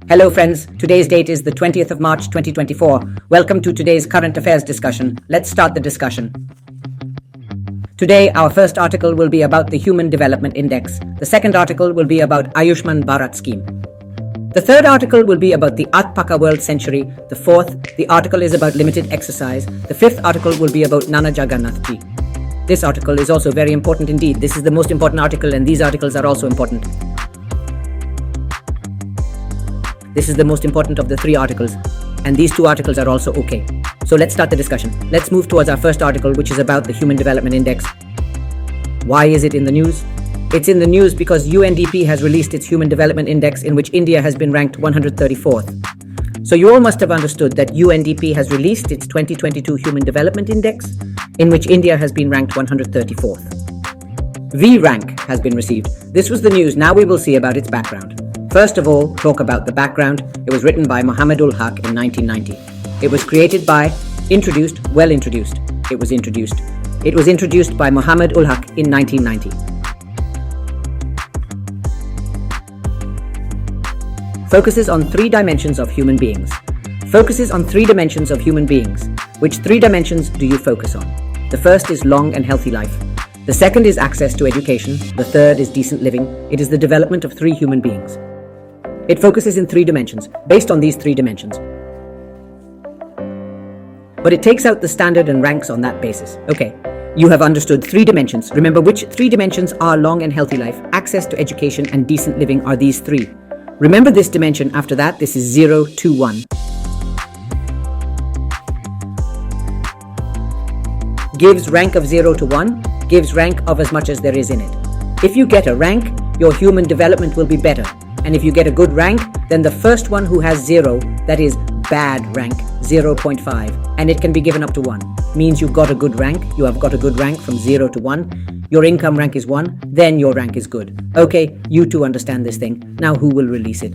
Hello friends, today's date is the 20th of March 2024. Welcome to today's current affairs discussion. Let's start the discussion. Today, our first article will be about the Human Development Index. The second article will be about Ayushman Bharat scheme. The third article will be about the Atpaka World Century. The fourth, the article is about limited exercise. The fifth article will be about Nana Jagannath Ji. This article is also very important indeed. This is the most important article and these articles are also important. This is the most important of the three articles, and these two articles are also okay. So let's start the discussion. Let's move towards our first article, which is about the Human Development Index. Why is it in the news? It's in the news because UNDP has released its Human Development Index, in which India has been ranked 134th. So you all must have understood that UNDP has released its 2022 Human Development Index, in which India has been ranked 134th. V rank has been received. This was the news. Now we will see about its background. First of all, talk about the background. It was written by Muhammad ul Haq in 1990. It was created by, introduced by Muhammad ul Haq in 1990. Focuses on three dimensions of human beings. Which three dimensions do you focus on? The first is long and healthy life. The second is access to education. The third is decent living. It is the development of three human beings. It focuses in three dimensions, based on these three dimensions. But it takes out the standard and ranks on that basis. Okay, you have understood three dimensions. Remember which three dimensions are long and healthy life, access to education, and decent living are these three. Remember this dimension. After that, this is 0 to 1. Gives rank of 0 to 1, gives rank of as much as there is in it. If you get a rank, your human development will be better. And if you get a good rank, then the first one who has 0, that is bad rank, 0.5, and it can be given up to 1. Means you got a good rank, you have got a good rank from 0 to 1. Your income rank is 1, then your rank is good. Okay, you two understand this thing. Now who will release it?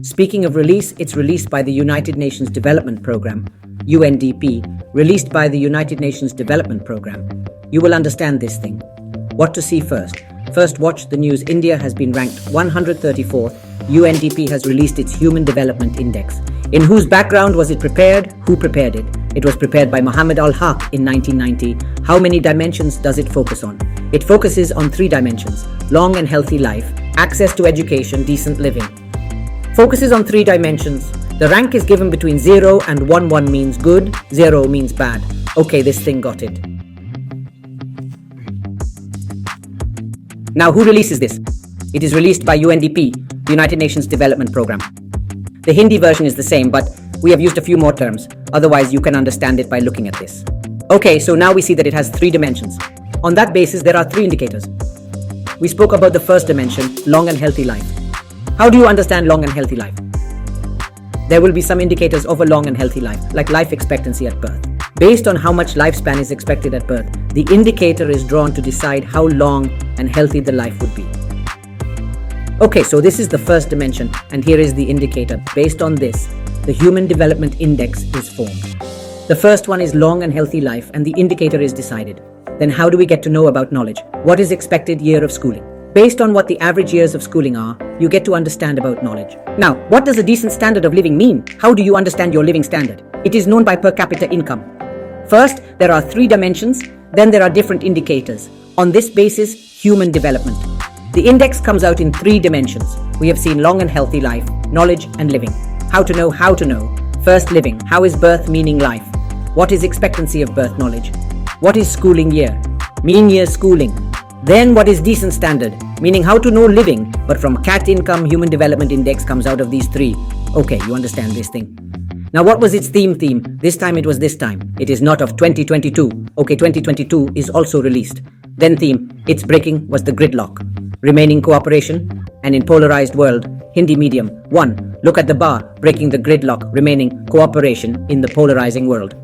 Speaking of release, it's released by the United Nations Development Programme, UNDP, released by the United Nations Development Programme. You will understand this thing. What to see first? First, watch the news. India has been ranked 134th. UNDP has released its Human Development Index. In whose background was it prepared? Who prepared it? It was prepared by Muhammad ul Haq in 1990. How many dimensions does it focus on? It focuses on three dimensions: long and healthy life, access to education, decent living. Focuses on three dimensions. The rank is given between 0 and 1. 1 means good, 0 means bad. Okay, this thing got it. Now, who releases this? It is released by UNDP, the United Nations Development Programme. The Hindi version is the same, but we have used a few more terms. Otherwise, you can understand it by looking at this. Okay, so now we see that it has three dimensions. On that basis, there are three indicators. We spoke about the first dimension, long and healthy life. How do you understand long and healthy life? There will be some indicators of a long and healthy life, like life expectancy at birth. Based on how much lifespan is expected at birth, the indicator is drawn to decide how long and healthy the life would be. Okay, so this is the first dimension, and here is the indicator. Based on this, the Human Development Index is formed. The first one is long and healthy life, and the indicator is decided. Then how do we get to know about knowledge? What is expected year of schooling? Based on what the average years of schooling are, you get to understand about knowledge. Now, what does a decent standard of living mean? How do you understand your living standard? It is known by per capita income. First, there are three dimensions, then there are different indicators. On this basis, human development. The index comes out in three dimensions. We have seen long and healthy life, knowledge and living. How to know. First, living. How is birth meaning life? What is expectancy of birth knowledge? What is schooling year? Mean year schooling. Then what is decent standard? Meaning how to know living, but from CAT income, human development index comes out of these three. Okay, you understand this thing. Now what was its theme? This time it was this time. It is not of 2022. Okay, 2022 is also released. Then theme, its breaking was the gridlock. Remaining cooperation, and in polarized world, Hindi medium. 1. Look at the bar, breaking the gridlock, remaining cooperation in the polarizing world.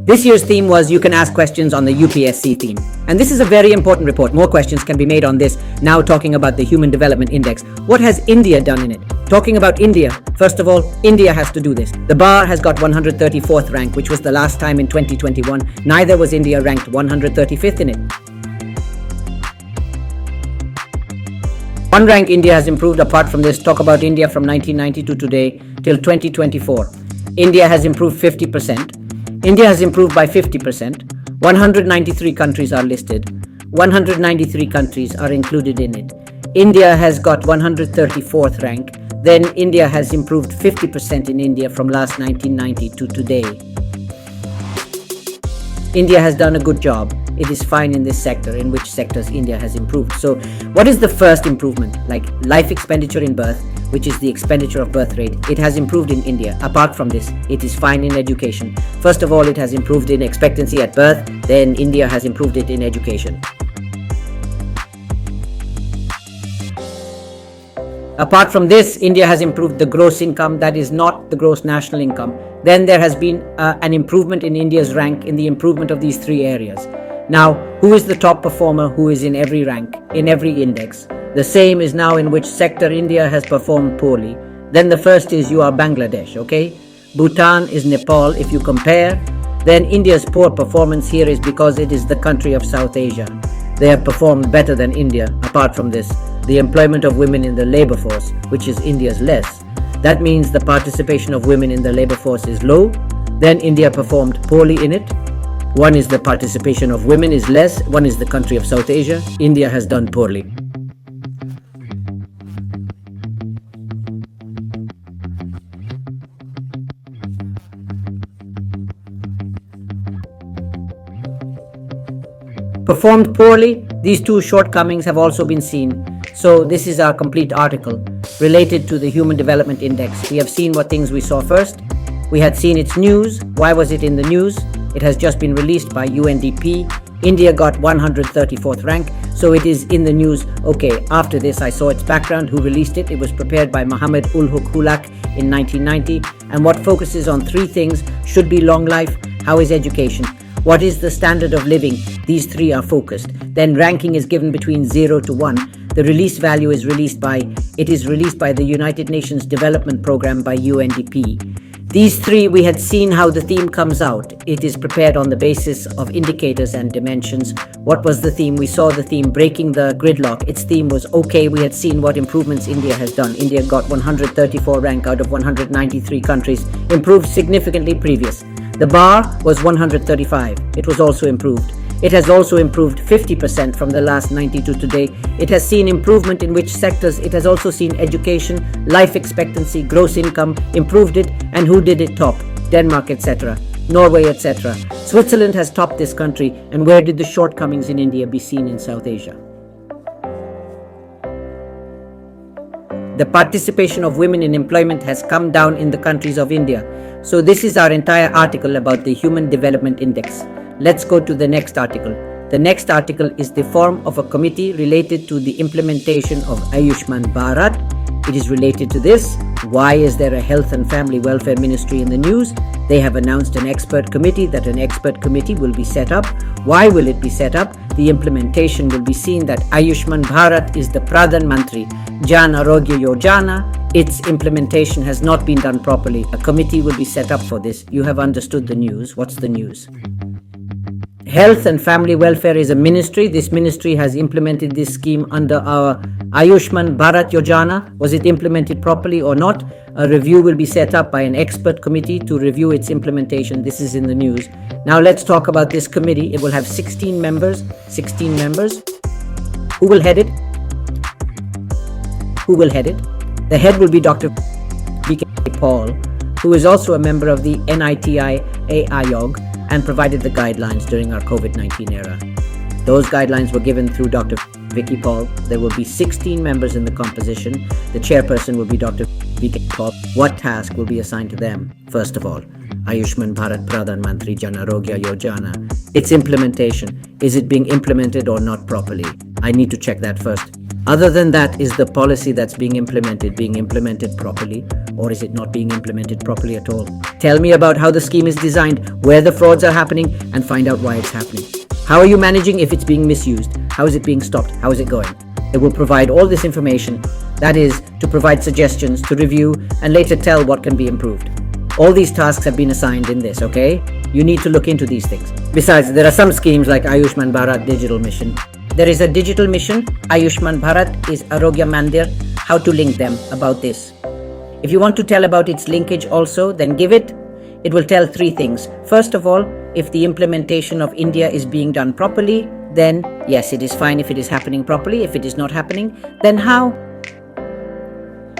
This year's theme was you can ask questions on the UPSC theme. And this is a very important report. More questions can be made on this. Now talking about the Human Development Index. What has India done in it? Talking about India, first of all, India has to do this. The bar has got 134th rank, which was the last time in 2021. Neither was India ranked 135th in it. One rank India has improved. Apart from this, talk about India from 1990 to today till 2024. India has improved 50%. India has improved by 50%. 193 countries are listed. 193 countries are included in it. India has got 134th rank. Then India has improved 50% in India from last 1990 to today. India has done a good job. It is fine in this sector. In which sectors India has improved? So what is the first improvement? Like life expenditure in birth, which is the expenditure of birth rate. It has improved in India. Apart from this, it is fine in education. First of all, it has improved in expectancy at birth. Then India has improved it in education. Apart from this, India has improved the gross income, that is not the gross national income. Then there has been an improvement in India's rank in the improvement of these three areas. Now, who is the top performer who is in every rank, in every index? The same is now in which sector India has performed poorly. Then the first is you are Bangladesh, okay? Bhutan is Nepal if you compare. Then India's poor performance here is because it is the country of South Asia. They have performed better than India. Apart from this, the employment of women in the labor force, which is India's less. That means the participation of women in the labor force is low. Then India performed poorly in it. One is the participation of women is less. One is the country of South Asia. India has done poorly. Performed poorly, these two shortcomings have also been seen. So this is our complete article related to the Human Development Index. We have seen what things we saw first. We had seen its news. Why was it in the news? It has just been released by UNDP. India got 134th rank, so it is in the news. Okay, after this I saw its background, who released it. It was prepared by Muhammad Ulhuk Hulak in 1990, and what focuses on three things: should be long life, how is education, what is the standard of living. These three are focused. Then ranking is given between 0 to 1. The release value is released by the United Nations Development Program by UNDP. These three, we had seen how the theme comes out. It is prepared on the basis of indicators and dimensions. What was the theme? We saw the theme breaking the gridlock. Its theme was okay. We had seen what improvements India has done. India got 134 rank out of 193 countries, improved significantly previous. The bar was 135. It was also improved. It has also improved 50% from the last 90 to today. It has seen improvement in which sectors? It has also seen education, life expectancy, gross income, improved it, and who did it top? Denmark, etc., Norway, etc. Switzerland has topped this country, and where did the shortcomings in India be seen in South Asia? The participation of women in employment has come down in the countries of India. So this is our entire article about the Human Development Index. Let's go to the next article. The next article is the form of a committee related to the implementation of Ayushman Bharat. It is related to this. Why is there a Health and Family Welfare Ministry in the news? They have announced an expert committee, that an expert committee will be set up. Why will it be set up? The implementation will be seen that Ayushman Bharat is the Pradhan Mantri Jan Arogya Yojana. Its implementation has not been done properly. A committee will be set up for this. You have understood the news. What's the news? Health and Family Welfare is a ministry. This ministry has implemented this scheme under our Ayushman Bharat Yojana. Was it implemented properly or not? A review will be set up by an expert committee to review its implementation. This is in the news. Now let's talk about this committee. It will have 16 members. 16 members. Who will head it? Who will head it? The head will be Dr. V.K. Paul, who is also a member of the NITI Ayog and provided the guidelines during our COVID-19 era. Those guidelines were given through Dr. Vicky Paul. There will be 16 members in the composition. The chairperson will be Dr. V.K. Paul. What task will be assigned to them? First of all, Ayushman Bharat Pradhan Mantri Jan Arogya Yojana. Its implementation. Is it being implemented or not properly? I need to check that first. Other than that, is the policy that's being implemented properly, or is it not being implemented properly at all? Tell me about how the scheme is designed, where the frauds are happening, and find out why it's happening. How are you managing if it's being misused? How is it being stopped? How is it going? It will provide all this information, that is, to provide suggestions, to review, and later tell what can be improved. All these tasks have been assigned in this, okay? You need to look into these things. Besides, there are some schemes like Ayushman Bharat Digital Mission. There is a digital mission, Ayushman Bharat is Arogya Mandir, how to link them about this. If you want to tell about its linkage also, then give it. It will tell three things. First of all, if the implementation of India is being done properly, then yes, it is fine if it is happening properly. If it is not happening, then how?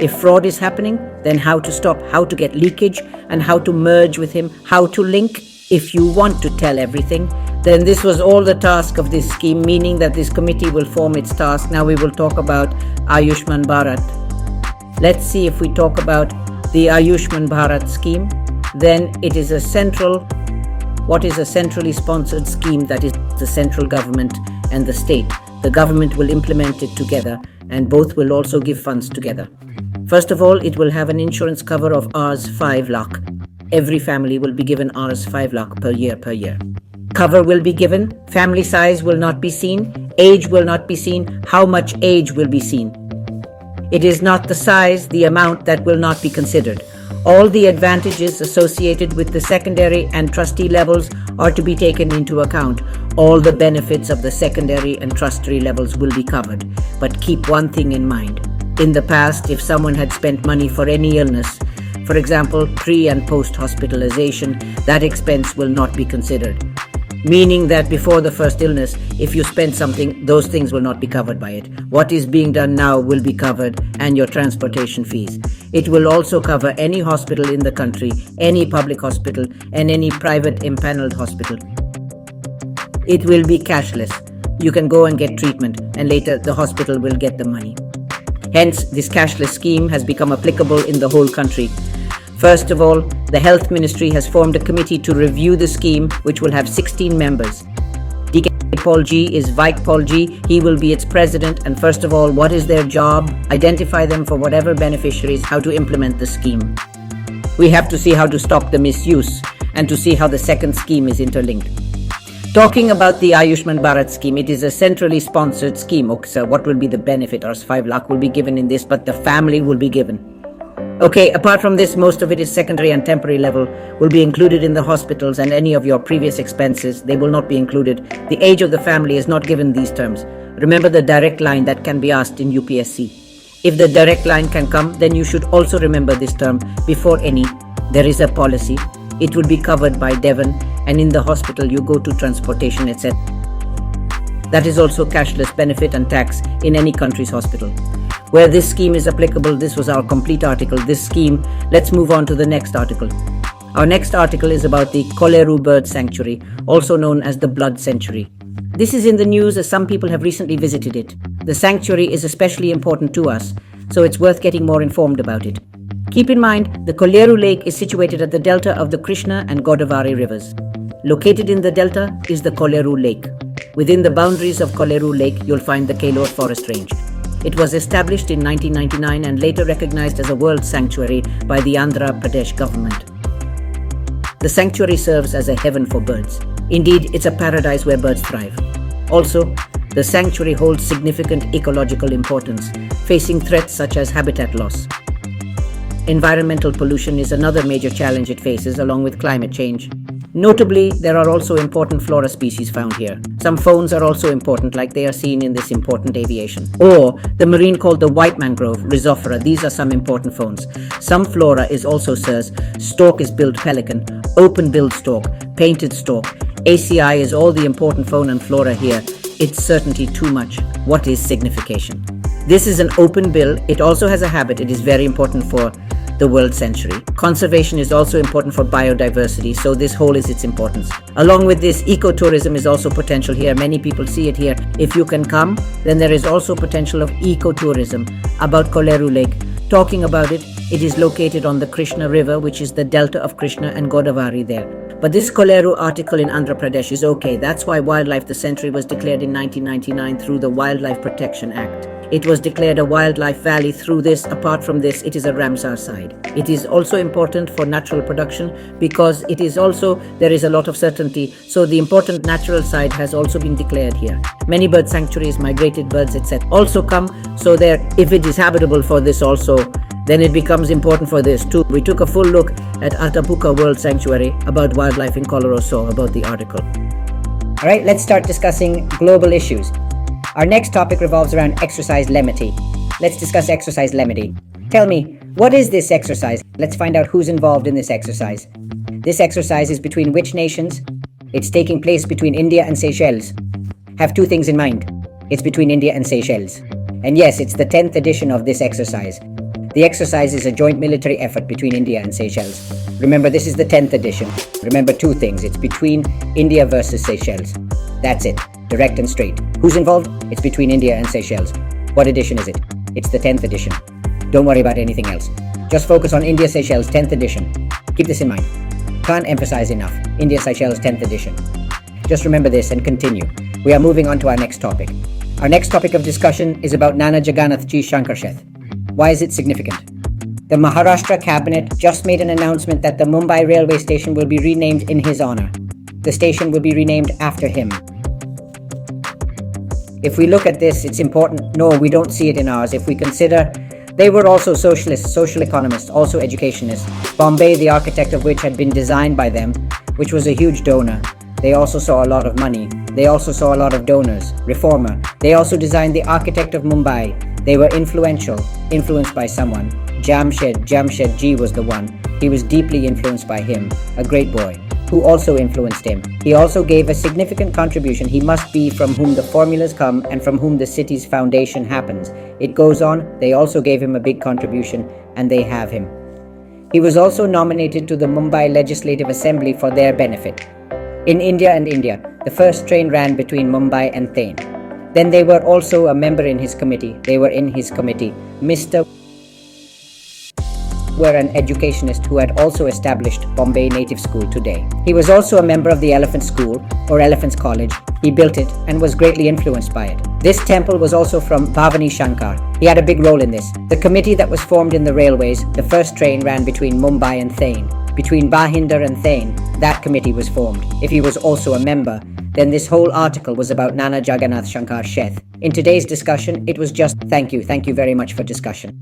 If fraud is happening, then how to stop, how to get leakage, and how to merge with him, how to link. If you want to tell everything, then this was all the task of this scheme, meaning that this committee will form its task. Now we will talk about Ayushman Bharat. Let's see if we talk about the Ayushman Bharat scheme. Then it is a centrally sponsored scheme that is the central government and the state. The government will implement it together and both will also give funds together. First of all, it will have an insurance cover of Rs 5 lakh. Every family will be given Rs 5 lakh per year. Cover will be given, family size will not be seen, age will not be seen, how much age will be seen. It is not the size, the amount that will not be considered. All the advantages associated with the secondary and trustee levels are to be taken into account. All the benefits of the secondary and trustee levels will be covered. But keep one thing in mind. In the past, if someone had spent money for any illness, for example, pre- and post-hospitalization, that expense will not be considered. Meaning that before the first illness, if you spend something, those things will not be covered by it. What is being done now will be covered, and your transportation fees. It will also cover any hospital in the country, any public hospital, and any private impaneled hospital. It will be cashless. You can go and get treatment, and later the hospital will get the money. Hence, this cashless scheme has become applicable in the whole country. First of all, the Health Ministry has formed a committee to review the scheme, which will have 16 members. DK Paul G is Vike Paul G. He will be its president. And first of all, what is their job? Identify them for whatever beneficiaries, how to implement the scheme. We have to see how to stop the misuse and to see how the second scheme is interlinked. Talking about the Ayushman Bharat scheme, it is a centrally sponsored scheme. Okay, so what will be the benefit? Rs 5 lakh will be given in this, but the family will be given. Okay, apart from this, most of it is secondary and temporary level, will be included in the hospitals, and any of your previous expenses, they will not be included. The age of the family is not given these terms. Remember the direct line that can be asked in UPSC. If the direct line can come, then you should also remember this term before any. There is a policy. It will be covered by Devon, and in the hospital you go to transportation, etc. That is also cashless benefit and tax in any country's hospital. Where this scheme is applicable, this was our complete article. This scheme, let's move on to the next article. Our next article is about the Koleru Bird Sanctuary, also known as the Blood Sanctuary. This is in the news as some people have recently visited it. The sanctuary is especially important to us, so it's worth getting more informed about it. Keep in mind, the Koleru Lake is situated at the delta of the Krishna and Godavari rivers. Located in the delta is the Koleru Lake. Within the boundaries of Koleru Lake, you'll find the Kelore Forest Range. It was established in 1999 and later recognized as a World Sanctuary by the Andhra Pradesh government. The sanctuary serves as a heaven for birds. Indeed, it's a paradise where birds thrive. Also, the sanctuary holds significant ecological importance, facing threats such as habitat loss. Environmental pollution is another major challenge it faces, along with climate change. Notably, there are also important flora species found here. Some fauns are also important, like they are seen in this important aviation. Or the marine called the white mangrove, Rhizophora. These are some important fauns. Some flora is also Circe. Stork is billed pelican, open-billed stork, painted stork. ACI is all the important fauna and flora here. It's certainly too much. What is signification? This is an open bill. It also has a habit. It is very important for the world century. Conservation is also important for biodiversity, so this whole is its importance. Along with this, ecotourism is also potential here. Many people see it here. If you can come, then there is also potential of ecotourism about Koleru Lake. Talking about it, it is located on the Krishna River, which is the delta of Krishna and Godavari there. But this Koleru article in Andhra Pradesh is okay. That's why Wildlife the Century was declared in 1999 through the Wildlife Protection Act. It was declared a wildlife valley through this. Apart from this, it is a Ramsar site. It is also important for natural production because it is also, there is a lot of certainty. So the important natural site has also been declared here. Many bird sanctuaries, migrated birds, etc. also come. So there, if it is habitable for this also, then it becomes important for this too. We took a full look at Atapuka World Sanctuary about wildlife in Colorado, about the article. Alright, let's start discussing global issues. Our next topic revolves around exercise lenity. Let's discuss exercise lenity. Tell me, what is this exercise? Let's find out who's involved in this exercise. This exercise is between which nations? It's taking place between India and Seychelles. Have two things in mind. It's between India and Seychelles. And yes, it's the 10th edition of this exercise. The exercise is a joint military effort between India and Seychelles. Remember, this is the 10th edition. Remember two things. It's between India versus Seychelles. That's it. Direct and straight. Who's involved? It's between India and Seychelles. What edition is it? It's the 10th edition. Don't worry about anything else. Just focus on India-Seychelles 10th edition. Keep this in mind. Can't emphasize enough. India-Seychelles 10th edition. Just remember this and continue. We are moving on to our next topic. Our next topic of discussion is about Nana Jagannath Ji Shankar Sheth. Why is it significant? The Maharashtra cabinet just made an announcement that the Mumbai railway station will be renamed in his honor. The station will be renamed after him. If we look at this, it's important. No, we don't see it in ours. If we consider they were also socialists, social economists, also educationists. Bombay, the architect of which had been designed by them, which was a huge donor. They also saw a lot of money. They also saw a lot of donors. Reformer. They also designed the architect of Mumbai. They were influential, influenced by someone. Jamshedji was the one. He was deeply influenced by him, a great boy, who also influenced him. He also gave a significant contribution. He must be from whom the formulas come and from whom the city's foundation happens. It goes on, they also gave him a big contribution, and they have him. He was also nominated to the Mumbai Legislative Assembly for their benefit. In India and India, the first train ran between Mumbai and Thane. Then they were also a member in his committee. They were in his committee. Mr. were an educationist who had also established Bombay Native School today. He was also a member of the Elephant School or Elephants College. He built it and was greatly influenced by it. This temple was also from Bhavani Shankar. He had a big role in this. The committee that was formed in the railways, the first train ran between Mumbai and Thane. Between Bhahinder and Thane, that committee was formed. If he was also a member, then this whole article was about Nana Jagannath Shankar Sheth. In today's discussion, it was just thank you very much for discussion.